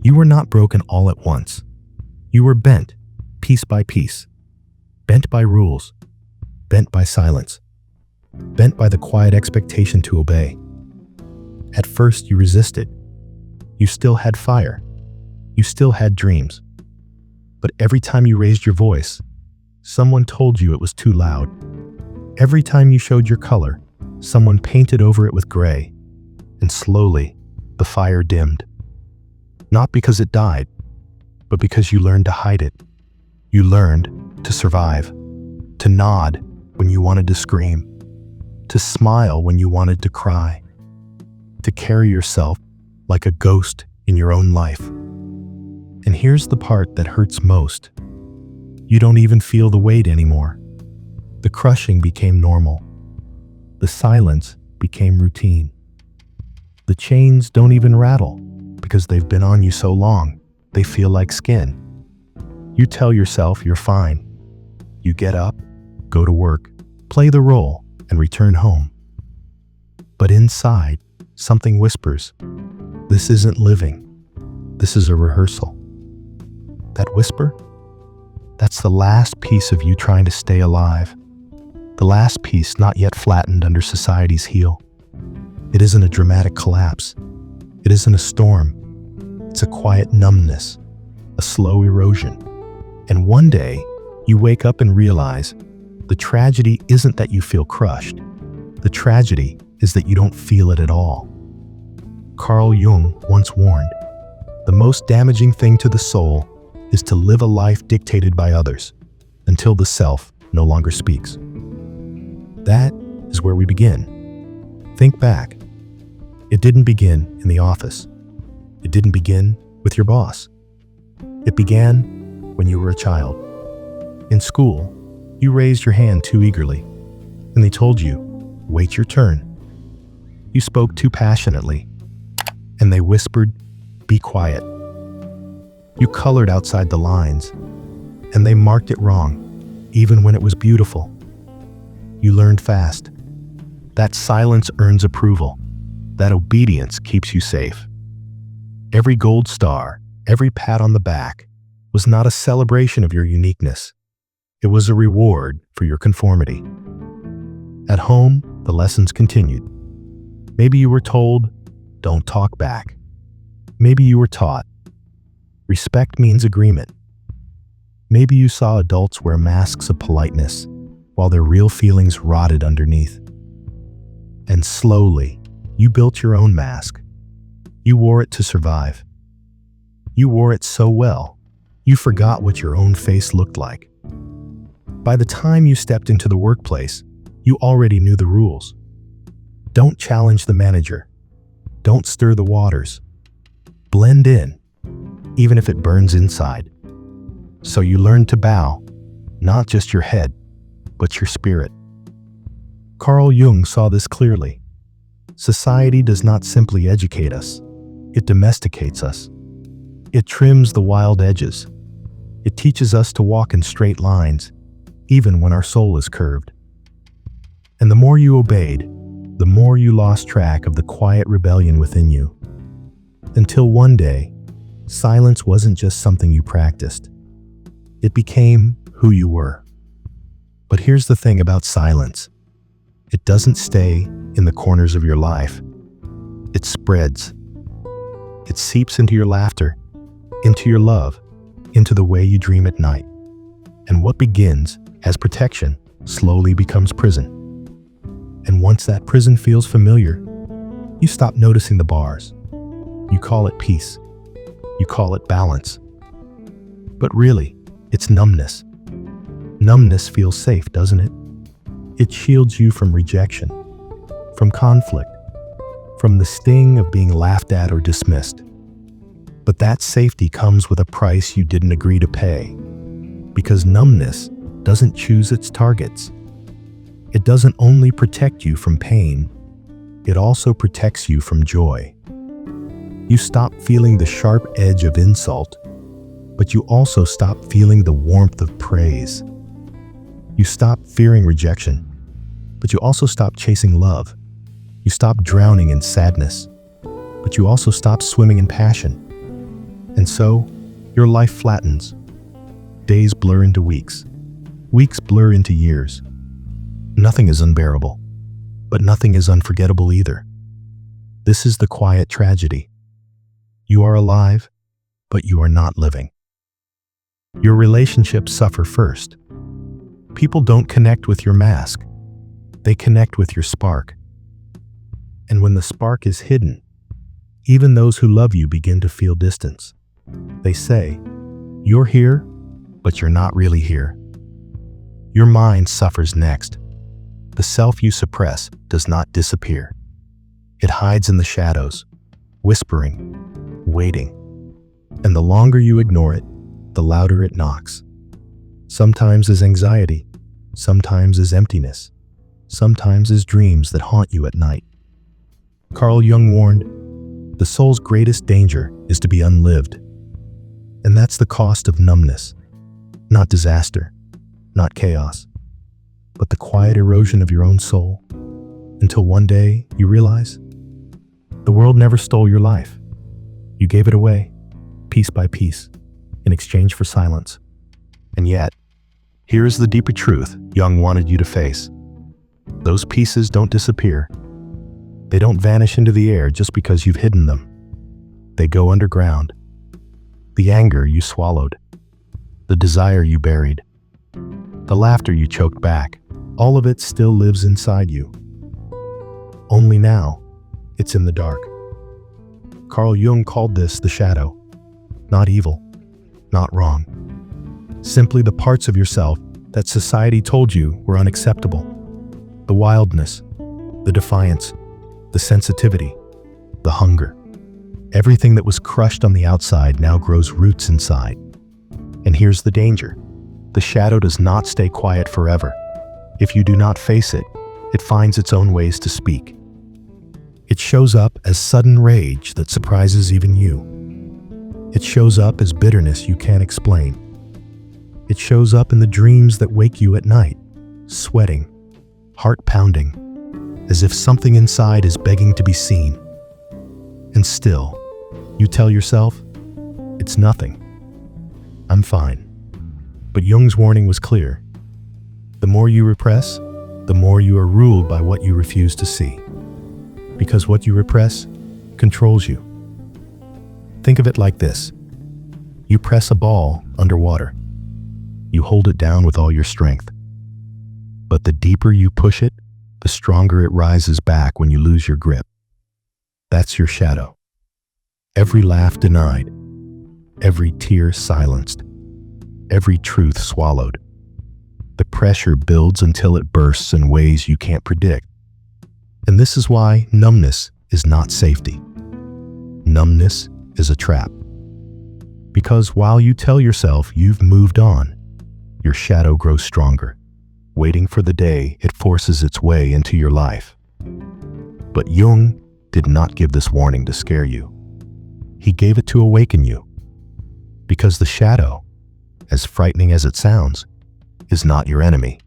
You were not broken all at once. You were bent, piece by piece. Bent by rules. Bent by silence. Bent by the quiet expectation to obey. At first, you resisted. You still had fire. You still had dreams. But every time you raised your voice, someone told you it was too loud. Every time you showed your color, someone painted over it with gray. And slowly, the fire dimmed. Not because it died, but because you learned to hide it. You learned to survive, to nod when you wanted to scream, to smile when you wanted to cry, to carry yourself like a ghost in your own life. And here's the part that hurts most. You don't even feel the weight anymore. The crushing became normal. The silence became routine. The chains don't even rattle because they've been on you so long, they feel like skin. You tell yourself you're fine. You get up, go to work, play the role, and return home. But inside, something whispers, this isn't living. This is a rehearsal. That whisper? That's the last piece of you trying to stay alive. The last piece not yet flattened under society's heel. It isn't a dramatic collapse. It isn't a storm. It's a quiet numbness, a slow erosion. And one day, you wake up and realize the tragedy isn't that you feel crushed. The tragedy is that you don't feel it at all. Carl Jung once warned, the most damaging thing to the soul is to live a life dictated by others until the self no longer speaks. That is where we begin. Think back. It didn't begin in the office. It didn't begin with your boss. It began when you were a child. In school, you raised your hand too eagerly, and they told you, wait your turn. You spoke too passionately, and they whispered, be quiet. You colored outside the lines, and they marked it wrong, even when it was beautiful. You learned fast. That silence earns approval. That obedience keeps you safe. Every gold star, every pat on the back, was not a celebration of your uniqueness. It was a reward for your conformity. At home, the lessons continued. Maybe you were told, don't talk back. Maybe you were taught, respect means agreement. Maybe you saw adults wear masks of politeness while their real feelings rotted underneath. And slowly, you built your own mask. You wore it to survive. You wore it so well, you forgot what your own face looked like. By the time you stepped into the workplace, you already knew the rules. Don't challenge the manager. Don't stir the waters. Blend in, even if it burns inside. So you learned to bow, not just your head, but your spirit. Carl Jung saw this clearly. Society does not simply educate us. It domesticates us. It trims the wild edges. It teaches us to walk in straight lines, even when our soul is curved. And the more you obeyed, the more you lost track of the quiet rebellion within you. Until one day, silence wasn't just something you practiced. It became who you were. But here's the thing about silence. It doesn't stay in the corners of your life. It spreads. It seeps into your laughter, into your love, into the way you dream at night. And what begins as protection slowly becomes prison. And once that prison feels familiar, you stop noticing the bars. You call it peace. You call it balance. But really, it's numbness. Numbness feels safe, doesn't it? It shields you from rejection, from conflict, from the sting of being laughed at or dismissed. But that safety comes with a price you didn't agree to pay. Because numbness doesn't choose its targets. It doesn't only protect you from pain, it also protects you from joy. You stop feeling the sharp edge of insult, but you also stop feeling the warmth of praise. You stop fearing rejection, but you also stop chasing love. You stop drowning in sadness, but you also stop swimming in passion. And so, your life flattens. Days blur into weeks. Weeks blur into years. Nothing is unbearable, but nothing is unforgettable either. This is the quiet tragedy. You are alive, but you are not living. Your relationships suffer first. People don't connect with your mask. They connect with your spark. And when the spark is hidden, even those who love you begin to feel distance. They say, "You're here, but you're not really here." Your mind suffers next. The self you suppress does not disappear. It hides in the shadows, whispering, waiting. And the longer you ignore it, the louder it knocks. Sometimes as anxiety, sometimes as emptiness, sometimes as dreams that haunt you at night. Carl Jung warned, the soul's greatest danger is to be unlived. And that's the cost of numbness. Not disaster, not chaos, but the quiet erosion of your own soul, until one day you realize the world never stole your life. You gave it away, piece by piece, in exchange for silence. And yet, here is the deeper truth Jung wanted you to face. Those pieces don't disappear. They don't vanish into the air just because you've hidden them. They go underground. The anger you swallowed, the desire you buried, the laughter you choked back, all of it still lives inside you. Only now, it's in the dark. Carl Jung called this the shadow. Not evil, not wrong. Simply the parts of yourself that society told you were unacceptable. The wildness, the defiance, the sensitivity, the hunger. Everything that was crushed on the outside now grows roots inside. And here's the danger. The shadow does not stay quiet forever. If you do not face it, it finds its own ways to speak. It shows up as sudden rage that surprises even you. It shows up as bitterness you can't explain. It shows up in the dreams that wake you at night, sweating, heart pounding, as if something inside is begging to be seen. And still, you tell yourself, it's nothing. I'm fine. But Jung's warning was clear. The more you repress, the more you are ruled by what you refuse to see. Because what you repress controls you. Think of it like this. You press a ball underwater. You hold it down with all your strength. But the deeper you push it, the stronger it rises back when you lose your grip. That's your shadow. Every laugh denied, every tear silenced, every truth swallowed. The pressure builds until it bursts in ways you can't predict. And this is why numbness is not safety. Numbness is a trap. Because while you tell yourself you've moved on, your shadow grows stronger, waiting for the day it forces its way into your life. But Jung did not give this warning to scare you. He gave it to awaken you. Because the shadow, as frightening as it sounds, is not your enemy.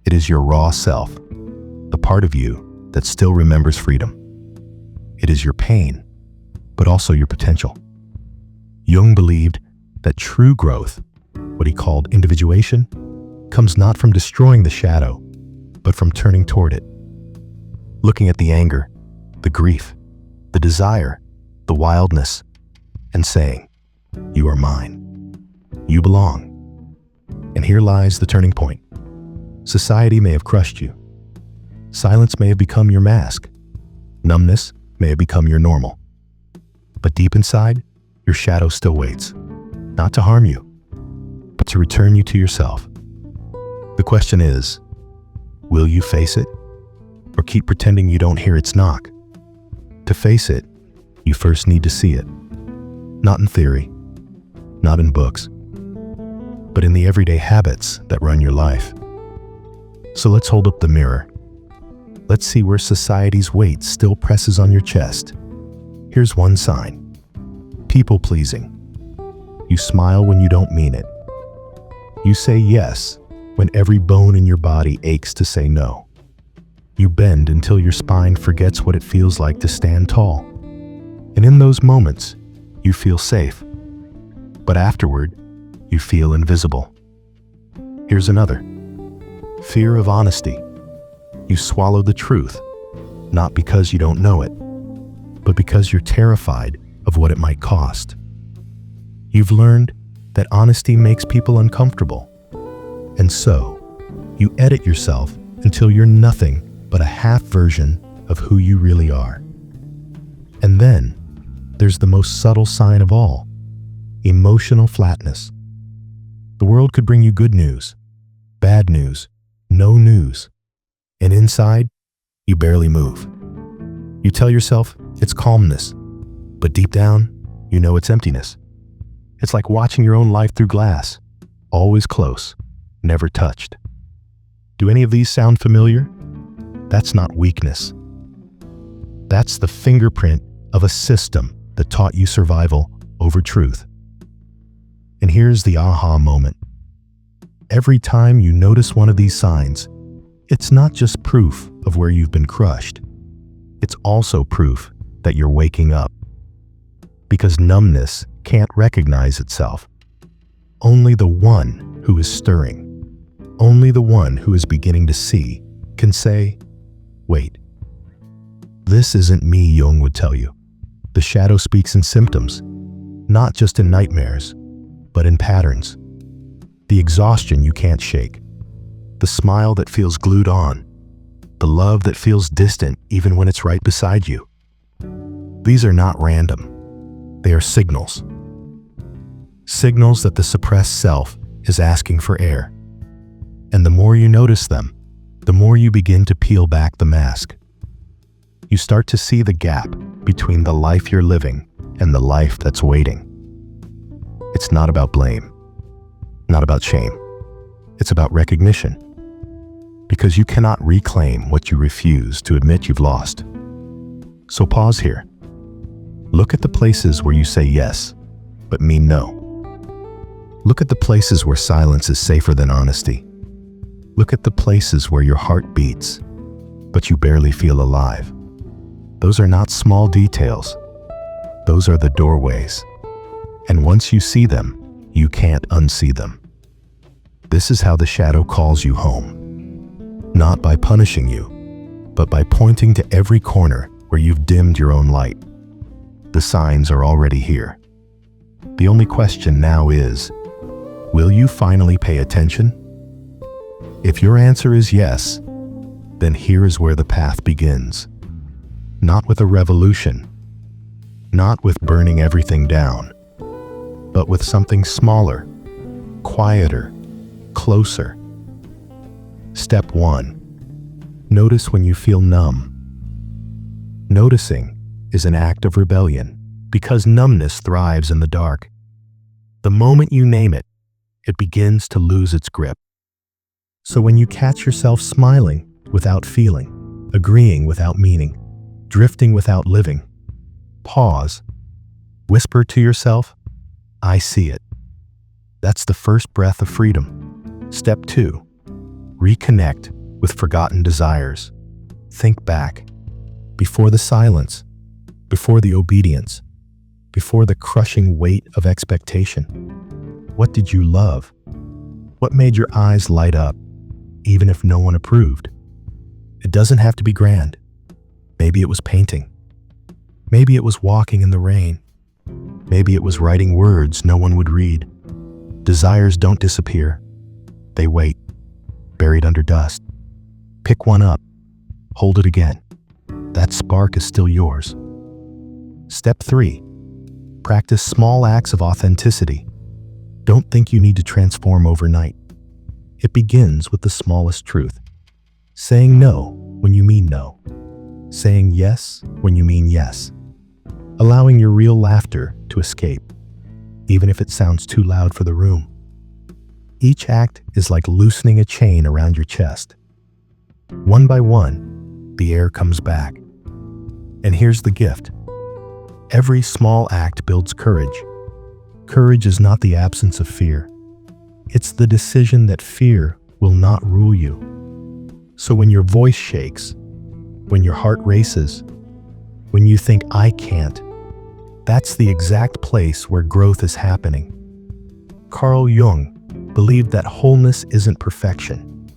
It is your raw self, the part of you that still remembers freedom. It is your pain, but also your potential. Jung believed that true growth, what he called individuation, comes not from destroying the shadow, but from turning toward it. Looking at the anger, the grief, the desire, the wildness, and saying, "You are mine. You belong." And here lies the turning point. Society may have crushed you. Silence may have become your mask. Numbness may have become your normal. But deep inside, your shadow still waits, not to harm you, but to return you to yourself. The question is, will you face it, or keep pretending you don't hear its knock? To face it, you first need to see it. Not in theory, not in books, but in the everyday habits that run your life. So let's hold up the mirror. Let's see where society's weight still presses on your chest. Here's one sign. People-pleasing. You smile when you don't mean it. You say yes when every bone in your body aches to say no. You bend until your spine forgets what it feels like to stand tall. And in those moments, you feel safe but afterward, you feel invisible. Here's another. Fear of honesty. You swallow the truth, not because you don't know it, but because you're terrified of what it might cost. You've learned that honesty makes people uncomfortable, and so you edit yourself until you're nothing but a half version of who you really are. And then there's the most subtle sign of all, emotional flatness. The world could bring you good news, bad news, no news, and inside, you barely move. You tell yourself it's calmness, but deep down, you know it's emptiness. It's like watching your own life through glass, always close, never touched. Do any of these sound familiar? That's not weakness. That's the fingerprint of a system that taught you survival over truth. And here's the aha moment. Every time you notice one of these signs, it's not just proof of where you've been crushed. It's also proof that you're waking up. Because numbness can't recognize itself. Only the one who is stirring, only the one who is beginning to see, can say, wait. This isn't me, Jung would tell you. The shadow speaks in symptoms, not just in nightmares, but in patterns. The exhaustion you can't shake, the smile that feels glued on, the love that feels distant even when it's right beside you. These are not random. They are signals. Signals that the suppressed self is asking for air. And the more you notice them, the more you begin to peel back the mask. You start to see the gap between the life you're living and the life that's waiting. It's not about blame, not about shame. It's about recognition. Because you cannot reclaim what you refuse to admit you've lost. So pause here. Look at the places where you say yes, but mean no. Look at the places where silence is safer than honesty. Look at the places where your heart beats, but you barely feel alive. Those are not small details. Those are the doorways. And once you see them, you can't unsee them. This is how the shadow calls you home. Not by punishing you, but by pointing to every corner where you've dimmed your own light. The signs are already here. The only question now is, will you finally pay attention? If your answer is yes, then here is where the path begins. Not with a revolution, not with burning everything down, but with something smaller, quieter, closer. Step 1. Notice when you feel numb. Noticing is an act of rebellion because numbness thrives in the dark. The moment you name it, it begins to lose its grip. So when you catch yourself smiling without feeling, agreeing without meaning, drifting without living, pause. Whisper to yourself, I see it. That's the first breath of freedom. Step 2. Reconnect with forgotten desires. Think back. Before the silence, before the obedience, before the crushing weight of expectation. What did you love? What made your eyes light up, even if no one approved? It doesn't have to be grand. Maybe it was painting. Maybe it was walking in the rain. Maybe it was writing words no one would read. Desires don't disappear. They wait, buried under dust. Pick one up. Hold it again. That spark is still yours. Step 3. Practice small acts of authenticity. Don't think you need to transform overnight. It begins with the smallest truth. Saying no when you mean no. Saying yes when you mean yes. Allowing your real laughter to escape, even if it sounds too loud for the room. Each act is like loosening a chain around your chest. One by one, the air comes back. And here's the gift. Every small act builds courage. Courage is not the absence of fear. It's the decision that fear will not rule you. So when your voice shakes, when your heart races, when you think, I can't, that's the exact place where growth is happening. Carl Jung believed that wholeness isn't perfection.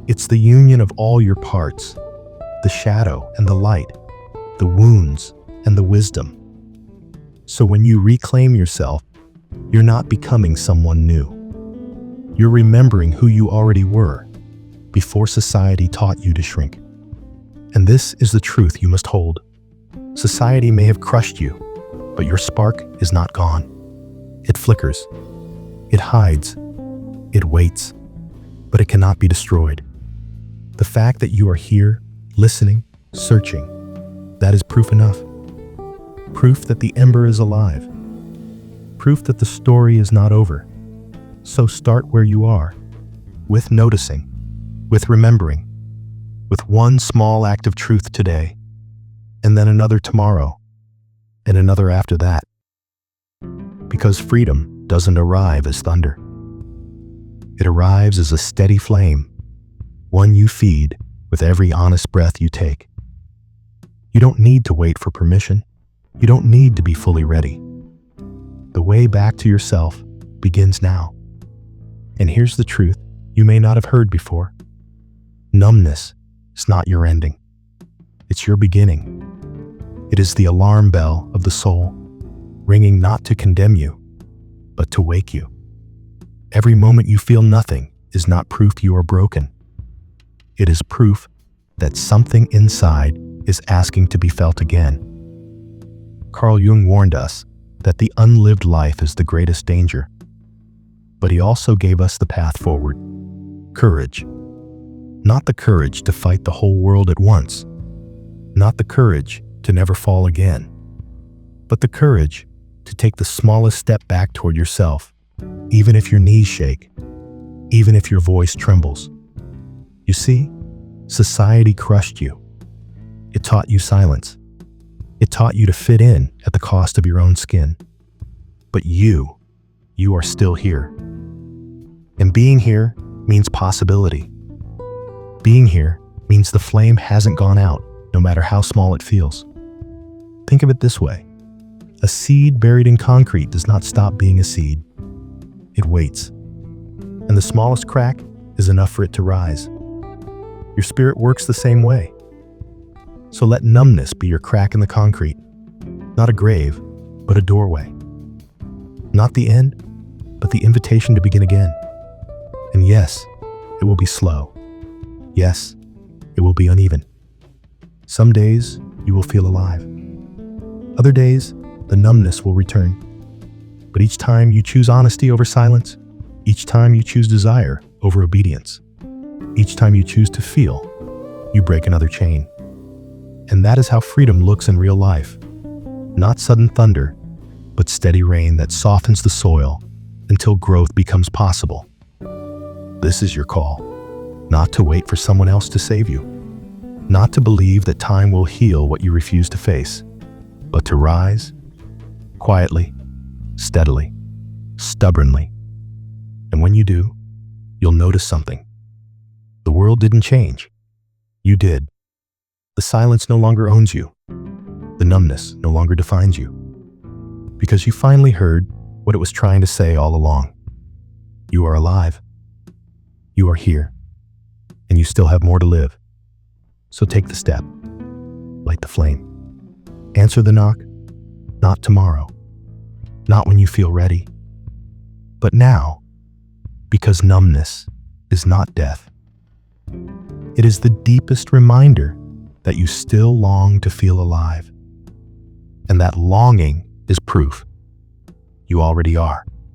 It's the union of all your parts, the shadow and the light, the wounds and the wisdom. So when you reclaim yourself, you're not becoming someone new. You're remembering who you already were before society taught you to shrink. And this is the truth you must hold. Society may have crushed you, but your spark is not gone. It flickers, it hides, it waits, but it cannot be destroyed. The fact that you are here, listening, searching, that is proof enough. Proof that the ember is alive. Proof that the story is not over. So start where you are, with noticing, with remembering, with one small act of truth today, and then another tomorrow, and another after that. Because freedom doesn't arrive as thunder. It arrives as a steady flame, one you feed with every honest breath you take. You don't need to wait for permission. You don't need to be fully ready. The way back to yourself begins now. And here's the truth you may not have heard before. Numbness is not your ending. It's your beginning. It is the alarm bell of the soul, ringing not to condemn you, but to wake you. Every moment you feel nothing is not proof you are broken. It is proof that something inside is asking to be felt again. Carl Jung warned us that the unlived life is the greatest danger, but he also gave us the path forward. Courage. Not the courage to fight the whole world at once, not the courage to never fall again, but the courage to take the smallest step back toward yourself, even if your knees shake, even if your voice trembles. You see, society crushed you. It taught you silence. It taught you to fit in at the cost of your own skin. But you are still here. And being here means possibility. Being here means the flame hasn't gone out, no matter how small it feels. Think of it this way. A seed buried in concrete does not stop being a seed. It waits. And the smallest crack is enough for it to rise. Your spirit works the same way. So let numbness be your crack in the concrete. Not a grave, but a doorway. Not the end, but the invitation to begin again. And yes, it will be slow. Yes, it will be uneven. Some days you will feel alive. Other days, the numbness will return. But each time you choose honesty over silence, each time you choose desire over obedience, each time you choose to feel, you break another chain. And that is how freedom looks in real life. Not sudden thunder, but steady rain that softens the soil until growth becomes possible. This is your call, not to wait for someone else to save you, not to believe that time will heal what you refuse to face, but to rise quietly, steadily, stubbornly. And when you do, you'll notice something. The world didn't change. You did. The silence no longer owns you. The numbness no longer defines you. Because you finally heard what it was trying to say all along. You are alive. You are here. And you still have more to live. So take the step. Light the flame. Answer the knock. Not tomorrow. Not when you feel ready. But now. Because numbness is not death. It is the deepest reminder that you still long to feel alive. And that longing is proof you already are.